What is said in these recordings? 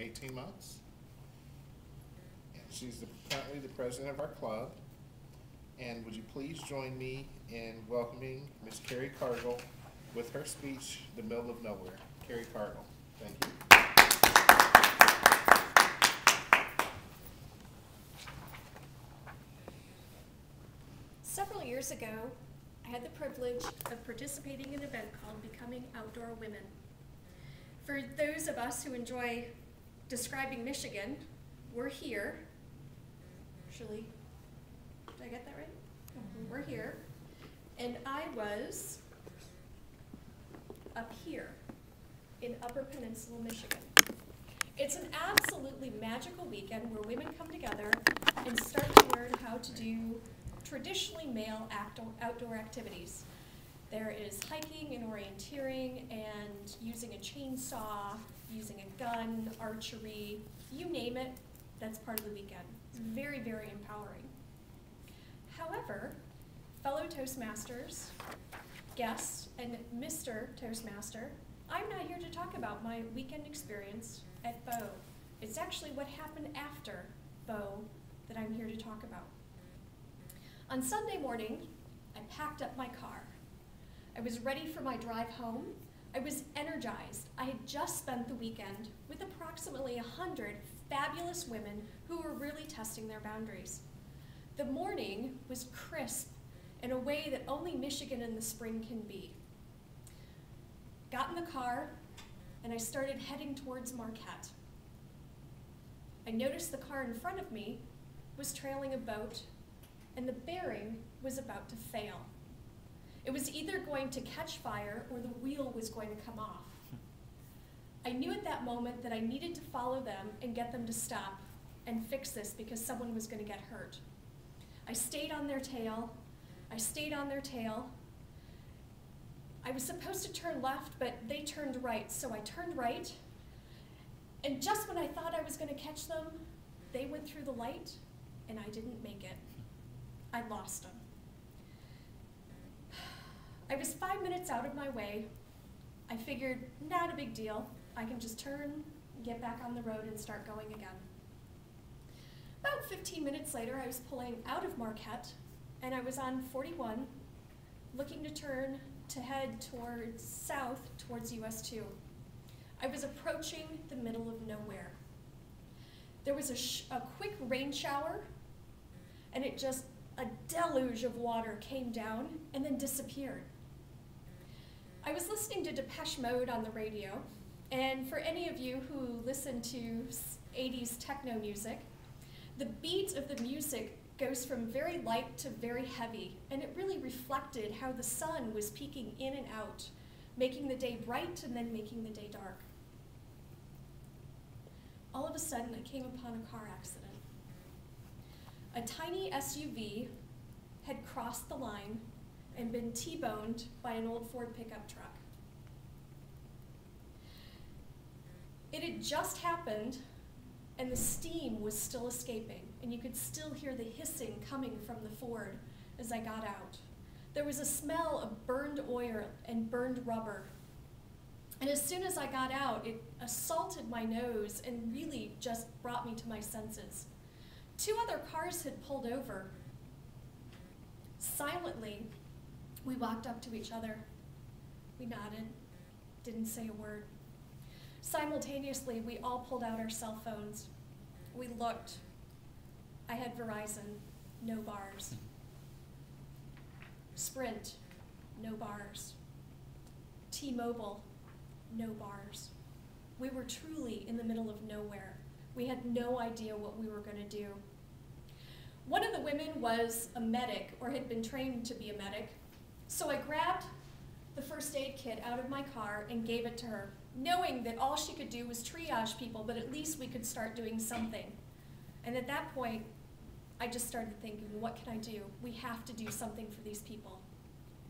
18 months. And she's currently the president of our club. And would you please join me in welcoming Miss Carrie Cargill with her speech, The Middle of Nowhere. Carrie Cargill, thank you. Several years ago, I had the privilege of participating in an event called Becoming Outdoor Women. For those of us who enjoy describing Michigan, we're here. Actually, did I get that right? We're here. And I was up here in Upper Peninsula, Michigan. It's an absolutely magical weekend where women come together and start to learn how to do traditionally male outdoor activities. There is hiking and orienteering and using a chainsaw, using a gun, archery, you name it, that's part of the weekend. It's very, very empowering. However, fellow Toastmasters, guests, and Mr. Toastmaster, I'm not here to talk about my weekend experience at Bow. It's actually what happened after Bow that I'm here to talk about. On Sunday morning, I packed up my car. I was ready for my drive home. I was energized. I had just spent the weekend with approximately 100 fabulous women who were really testing their boundaries. The morning was crisp in a way that only Michigan in the spring can be. Got in the car, and I started heading towards Marquette. I noticed the car in front of me was trailing a boat, and the bearing was about to fail. It was either going to catch fire or the wheel was going to come off. I knew at that moment that I needed to follow them and get them to stop and fix this because someone was going to get hurt. I stayed on their tail. I stayed on their tail. I was supposed to turn left, but they turned right, so I turned right. And just when I thought I was going to catch them, they went through the light, and I didn't make it. I lost them. I was 5 minutes out of my way. I figured, not a big deal. I can just turn, get back on the road, and start going again. About 15 minutes later, I was pulling out of Marquette, and I was on 41, looking to turn to head towards south, towards US 2. I was approaching the middle of nowhere. There was a quick rain shower, and a deluge of water came down and then disappeared. I was listening to Depeche Mode on the radio, and for any of you who listen to 80s techno music, the beat of the music goes from very light to very heavy, and it really reflected how the sun was peeking in and out, making the day bright and then making the day dark. All of a sudden, I came upon a car accident. A tiny SUV had crossed the line and been T-boned by an old Ford pickup truck. It had just happened, and the steam was still escaping, and you could still hear the hissing coming from the Ford as I got out. There was a smell of burned oil and burned rubber. And as soon as I got out, it assaulted my nose and really just brought me to my senses. 2 other cars had pulled over. Silently, we walked up to each other. We nodded, didn't say a word. Simultaneously, we all pulled out our cell phones. We looked. I had Verizon, no bars. Sprint, no bars. T-Mobile, no bars. We were truly in the middle of nowhere. We had no idea what we were going to do. One of the women was a medic, or had been trained to be a medic, so I grabbed the first aid kit out of my car and gave it to her, knowing that all she could do was triage people, but at least we could start doing something. And at that point, I just started thinking, what can I do? We have to do something for these people.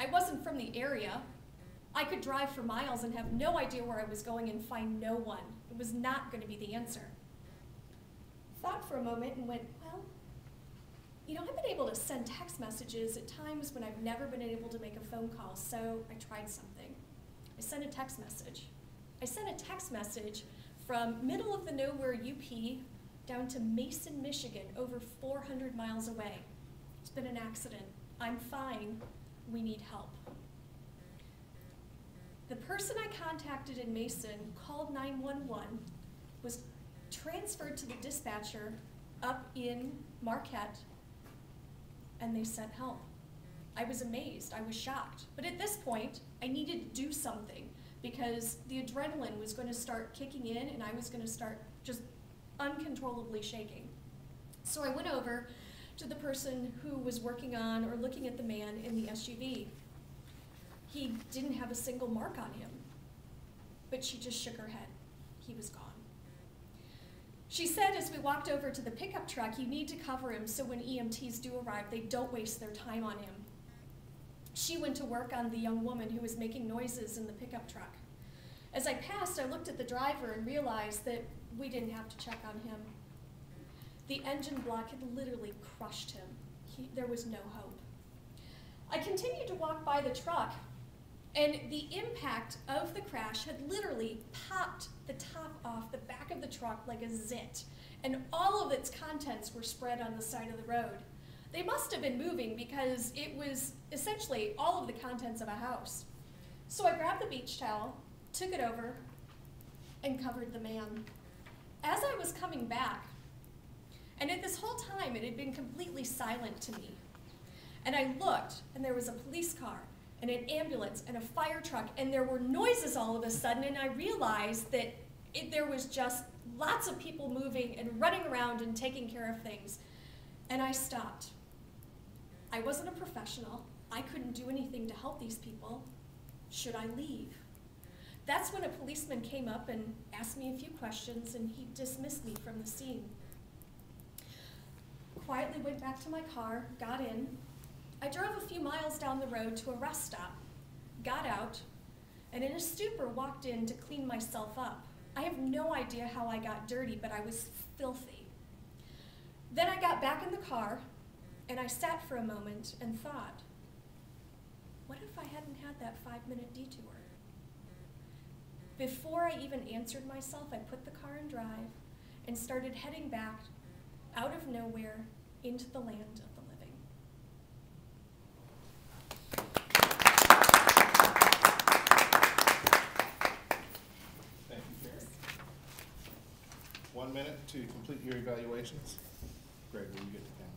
I wasn't from the area. I could drive for miles and have no idea where I was going and find no one. It was not going to be the answer. Thought for a moment and went, well, you know, I've been able to send text messages at times when I've never been able to make a phone call, so I tried something. I sent a text message. I sent a text message from middle of the nowhere UP down to Mason, Michigan, over 400 miles away. It's been an accident. I'm fine. We need help. The person I contacted in Mason called 911, was transferred to the dispatcher up in Marquette, and they sent help. I was amazed, I was shocked. But at this point, I needed to do something because the adrenaline was going to start kicking in and I was going to start just uncontrollably shaking. So I went over to the person who was working on or looking at the man in the SUV. He didn't have a single mark on him, but she just shook her head. He was gone. She said as we walked over to the pickup truck, you need to cover him so when EMTs do arrive, they don't waste their time on him. She went to work on the young woman who was making noises in the pickup truck. As I passed, I looked at the driver and realized that we didn't have to check on him. The engine block had literally crushed him. There was no hope. I continued to walk by the truck, and the impact of the crash had literally popped the top off the back of the truck like a zit, and all of its contents were spread on the side of the road. They must have been moving because it was essentially all of the contents of a house. So I grabbed the beach towel, took it over, and covered the man. As I was coming back, and at this whole time it had been completely silent to me, and I looked, and there was a police car, and an ambulance, and a fire truck, and there were noises all of a sudden, and I realized that there was just lots of people moving and running around and taking care of things. And I stopped. I wasn't a professional. I couldn't do anything to help these people. Should I leave? That's when a policeman came up and asked me a few questions, and he dismissed me from the scene. Quietly went back to my car, got in. I drove a few miles down the road to a rest stop, got out, and in a stupor walked in to clean myself up. I have no idea how I got dirty, but I was filthy. Then I got back in the car, and I sat for a moment and thought, what if I hadn't had that 5-minute detour? Before I even answered myself, I put the car in drive and started heading back out of nowhere into the land of the living. Thank you, Carrie. 1 minute to complete your evaluations. Greg, will you get to count?